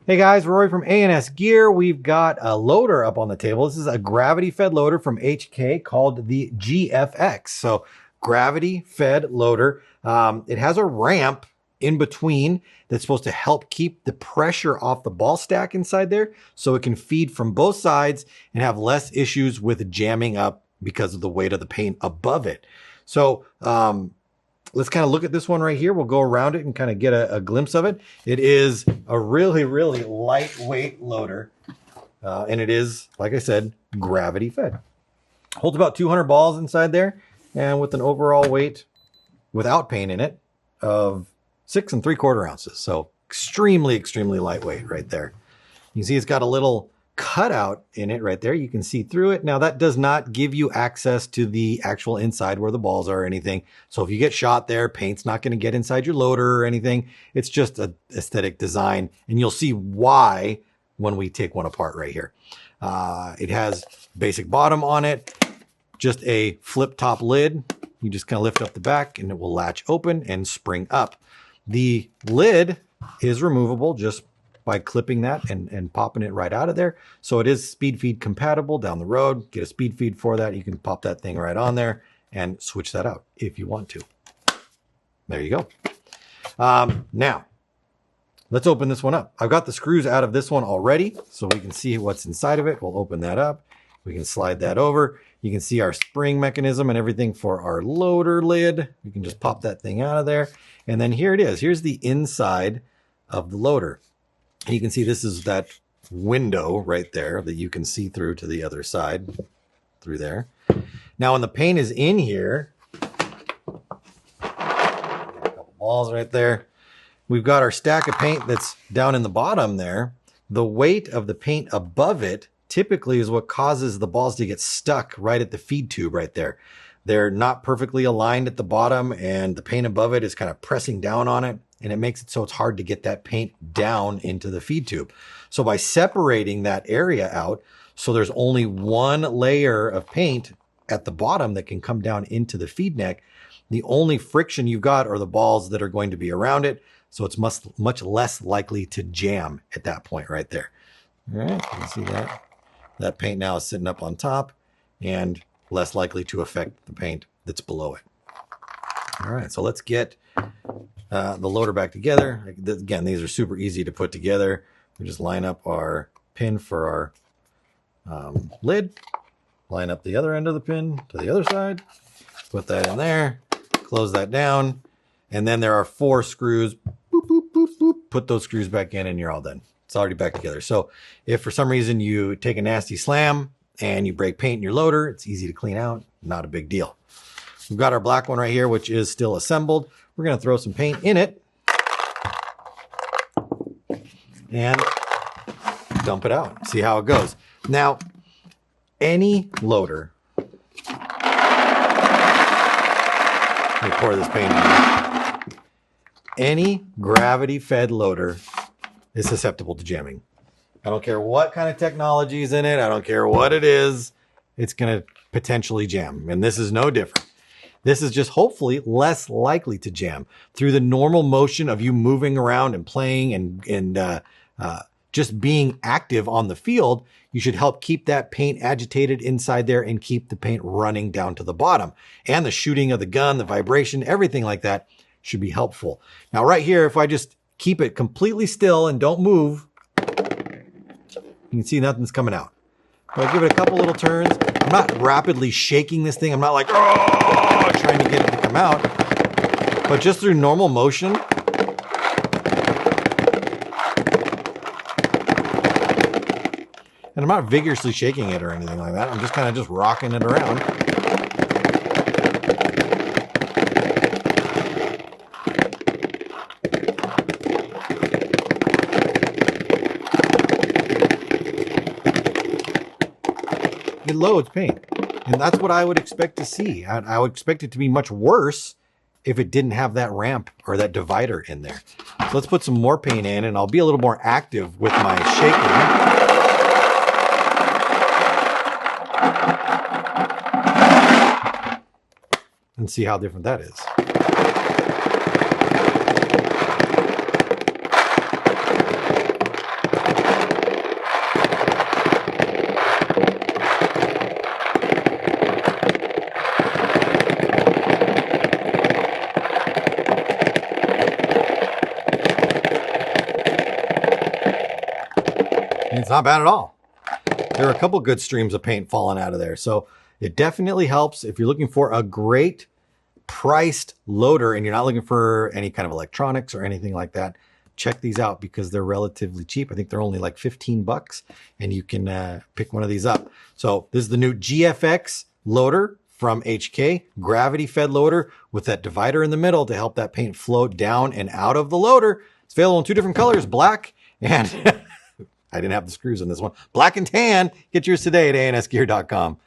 Hey guys, Rory from A&S Gear. We've got a loader up on the table. This is a gravity fed loader from HK called the GFX. So gravity fed loader. It has a ramp in between that's supposed to help keep the pressure off the ball stack inside there so it can feed from both sides and have less issues with jamming up because of the weight of the paint above it. So, let's kind of look at this one right here. We'll go around it and kind of get a glimpse of it. It is a really, really lightweight loader. And it is, like I said, gravity fed. Holds about 200 balls inside there. And with an overall weight, without paint in it, of 6 3/4 ounces. So extremely, extremely lightweight right there. You can see it's got a little cutout in it right there. You can see through it. Now that does not give you access to the actual inside where the balls are or anything. So if you get shot there, paint's not going to get inside your loader or anything. It's just an aesthetic design. And you'll see why when we take one apart right here. It has basic bottom on it, just a flip top lid. You just kind of lift up the back and it will latch open and spring up. The lid is removable just by clipping that and popping it right out of there. So it is speed feed compatible down the road. Get a speed feed for that. You can pop that thing right on there and switch that out if you want to. There you go. Now, let's open this one up. I've got the screws out of this one already, so we can see what's inside of it. We'll open that up. We can slide that over. You can see our spring mechanism and everything for our loader lid. You can just pop that thing out of there. And then here it is. Here's the inside of the loader. You can see this is that window right there that you can see through to the other side through there. Now, when the paint is in here, a couple balls right there. We've got our stack of paint that's down in the bottom there. The weight of the paint above it typically is what causes the balls to get stuck right at the feed tube right there. They're not perfectly aligned at the bottom and the paint above it is kind of pressing down on it. And it makes it so it's hard to get that paint down into the feed tube. So by separating that area out, so there's only one layer of paint at the bottom that can come down into the feed neck, the only friction you've got are the balls that are going to be around it. So it's much less likely to jam at that point right there. All right, you can see that. That paint now is sitting up on top and less likely to affect the paint that's below it. All right, so let's get the loader back together. Again, these are super easy to put together. We just line up our pin for our lid, line up the other end of the pin to the other side, put that in there, close that down, and then there are 4 screws. Boop, boop, boop, boop. Put those screws back in and you're all done. It's already back together. So if for some reason you take a nasty slam and you break paint in your loader, it's easy to clean out, not a big deal. We've got our black one right here, which is still assembled. We're going to throw some paint in it and dump it out. See how it goes. Now, any loader, let me pour this paint in. Any gravity-fed loader is susceptible to jamming. I don't care what kind of technology is in it. I don't care what it is. It's going to potentially jam. And this is no different. This is just hopefully less likely to jam through the normal motion of you moving around and playing and just being active on the field. You should help keep that paint agitated inside there and keep the paint running down to the bottom. And the shooting of the gun, the vibration, everything like that should be helpful. Now right here, if I just keep it completely still and don't move, you can see nothing's coming out. If I give it a couple little turns, I'm not rapidly shaking this thing. I'm not like, oh, trying to get it to come out. But just through normal motion, and I'm not vigorously shaking it or anything like that. I'm just kind of just rocking it around. It loads paint. And that's what I would expect to see. I would expect it to be much worse if it didn't have that ramp or that divider in there. So let's put some more paint in and I'll be a little more active with my shaking. And see how different that is. it's not bad at all. There are a couple good streams of paint falling out of there. So it definitely helps if you're looking for a great priced loader and you're not looking for any kind of electronics or anything like that. Check these out because they're relatively cheap. I think they're only like 15 bucks and you can pick one of these up. So this is the new GFX loader from HK, gravity fed loader with that divider in the middle to help that paint float down and out of the loader. It's available in 2 different colors, black and I didn't have the screws in this one, black and tan. Get yours today at ansgear.com.